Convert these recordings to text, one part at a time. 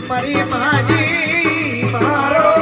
મારી માજી મારો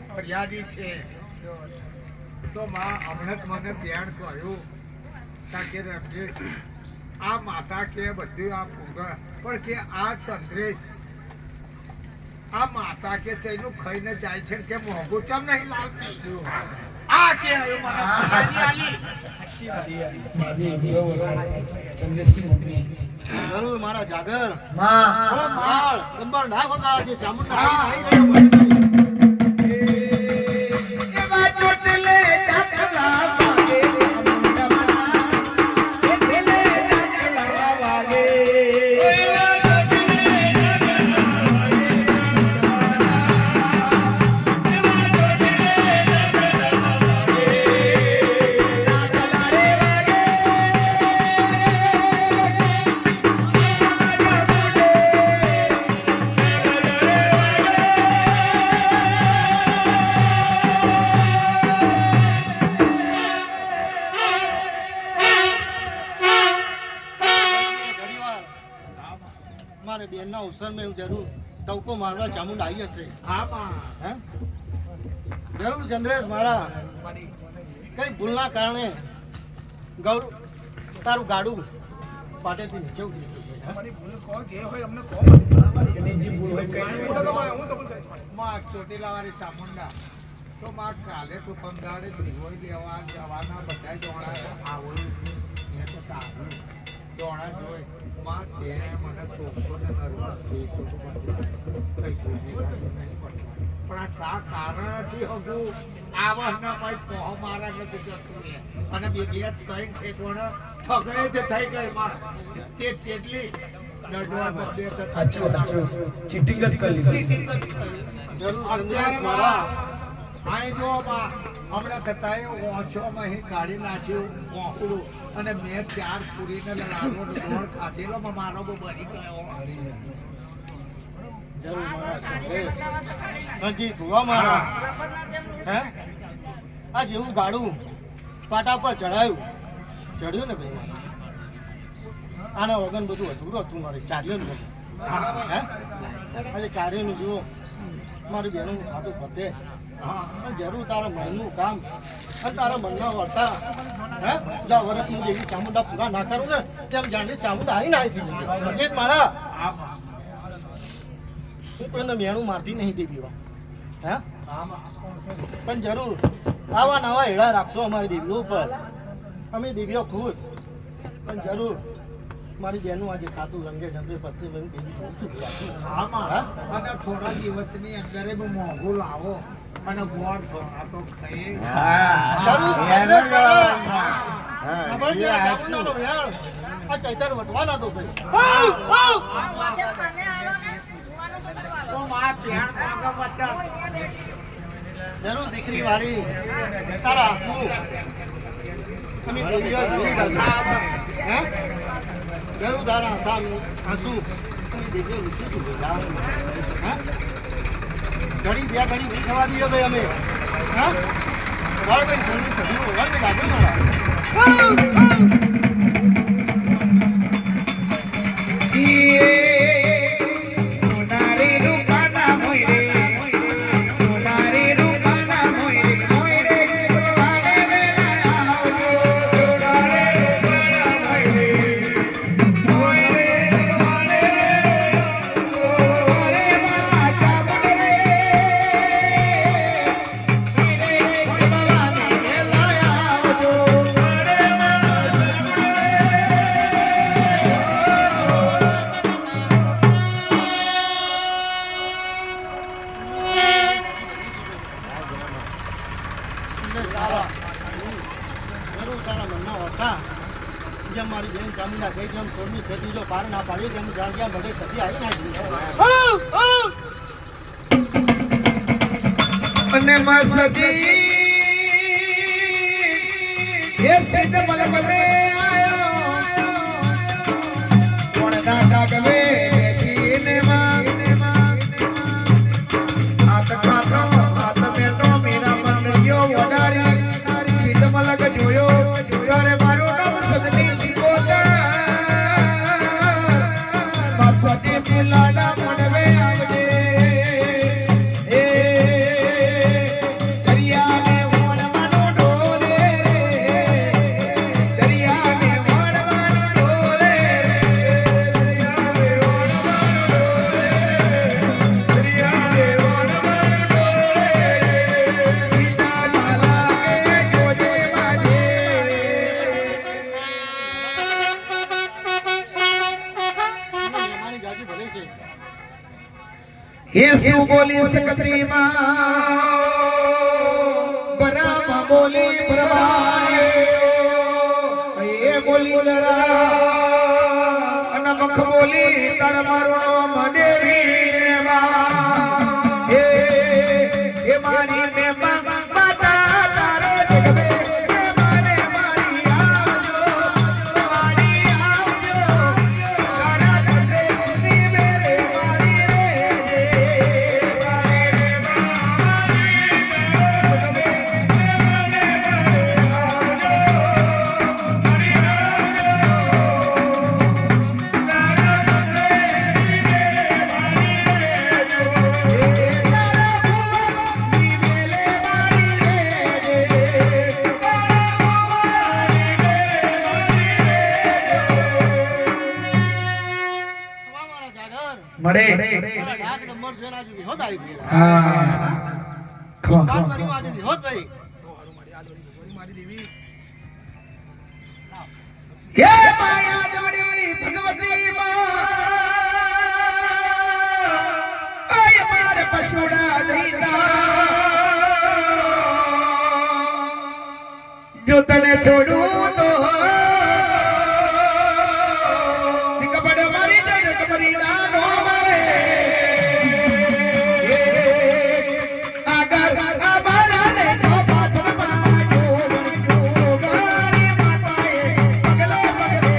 ફરિયાદી છે તો માં હમણાં મને ધ્યાન કર્યું કે રમજી આ માતા કે બધું આ પૂગા પણ કે આ ચંદ્રેશ આ માતા કે તેનું ખાઈને જાય છે કે મોંઘું ચમ નહીં લાવતી આ કે આવ્યું મને જરૂર મારા જાગર માં ગંબર નાખો છે ચામુંડા આવી બેન ના અવસર મેં જરૂર ટવકો મારવા ચામુંડ આવી હશે જરૂર ચંદ્રેશ મારા કઈ ભૂલના કારણે ગૌરવ તારું ગાડું પાટેથી નીચે ઉતરી ચોટીલા વાળી ચામુંડા તો માં કાલે તો પંગાડે ધીવોઈ લેવા જવાના બધા જોણા આવું તો કાઢું જોણા જોઈ માં તે મને ચોખ્ખો ને નર્વસ પણ આ શા કારણથી હગું આવવાના કોઈ પોહ મારા નથી જતું અને બીજી કઈ ઠેકવણ ઠગાઈ જ થઈ ગઈ માં તે ચેટલી ડડવા બધે ચીટિંગ જ કરી લીધી અત્યારે મારા આય જો માં હમણાં કતાએ ઓછો માં કાઢી નાખ્યું મોકળું અને મેં 4 પૂરીને લાડવો ગોળ ખાધેલો મારો બહુ બની ગયો જરૂર મારા હજી ભુવા મારા હે આ જેવું ગાડું પાટા પર ચડ્યું ને ભાઈ આના વગન બધું અધૂરું હતું મારે ચાર્યું ને હે આજે ચાર્યું જુઓ મારી બહેનું ખાતું પતે જરૂર તારા મનનું કામ અને તારા મનના વર્તા હે જ્યાં વર્ષનું દેવી ચામુંડા પૂરા ના કરું ને તેમ જાણે ચામુંડા આવી ના આવી એ મારા હું કોઈને મેણું મારતી નહીં દેવી હે પણ જરૂર આવા નવા હેડા રાખશો અમારી દેવીઓ ઉપર અમે દેવીઓ ખુશ પણ જરૂર મારી બહેનું આજે ખાતું રંગે જંગે પછી મેં દેવી જોઉં છું અને થોડા દિવસની અંદર મોંઘું લાવો અને ગોળ થોડા તો ખાઈ આ ચૈતર વટવાના તો જરૂર દીકરી વાળી તારા આંસુ અને દેવીઓ હે જરૂર તારા આંસુ અને દેવીઓ વિશે શું બોલા હે ઘડી બે ઘડી નહીં થવા દઈએ ભાઈ અમે હા વળભાઈ સોની સજીવો વળભાઈ લાગ્યો મારા ના કઈ જેમ સોળમી સદી જો પાર ના પાડી તેમ જાણ ગયા મને સદી આવી નાખી અને મસજી એ સિદ્ધ મલ મને આયો કોણ દાદા ગમે બેઠીને માં હાથ ખાતો હાથ બેઠો મેરા મંદિયો વડારી સિદ્ધ મલક જોયો જોયો મારું નામ સદની શીખોતા મસજી ફૂલાડા મોડવે આવજે येसु बोली सकत्री मां बरामा बोली बरबाए ये बोली लरा अनमख बोली तर मारो मदेवी ने मां ए मारी ने माता तारे जगवे माने मारी आवजो मारी आवजो तारा जगवे नी मेरे मारी मरे આગ નંબર છે ના જીવી હોત આવી ગઈ हाँ કામ કરી આજે હોત ભાઈ हे माया जोड़ी भगवती मां ओय मार पशुड़ा दीदा जो तने छोड़ू तो कबड़ मारी दे कबरी ना नो मारे आगा हमारा ने तो पाथर मारो गाड़ी माताए पगले पगले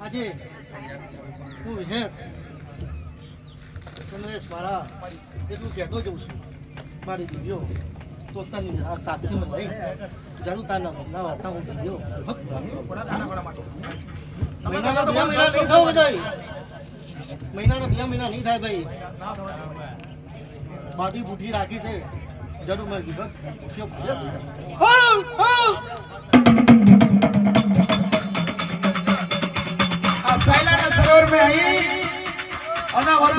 આજે હું હે તમને મારા એટલું કહેતો જઉં છું મારી દીદીઓ તો તને આ સાક્ષીમાં લઈ જરૂર તાના મગના વાર્તા હું દીદીઓ મહિનાના 2 મહિના નહીં થાવ બધાય મહિનાના 2 મહિના નહીં થાય ભાઈ બાકી બુઠી રાખી છે જરૂર મેં વિગત ઉપયોગ કર્યો सरोवर में आई अनावत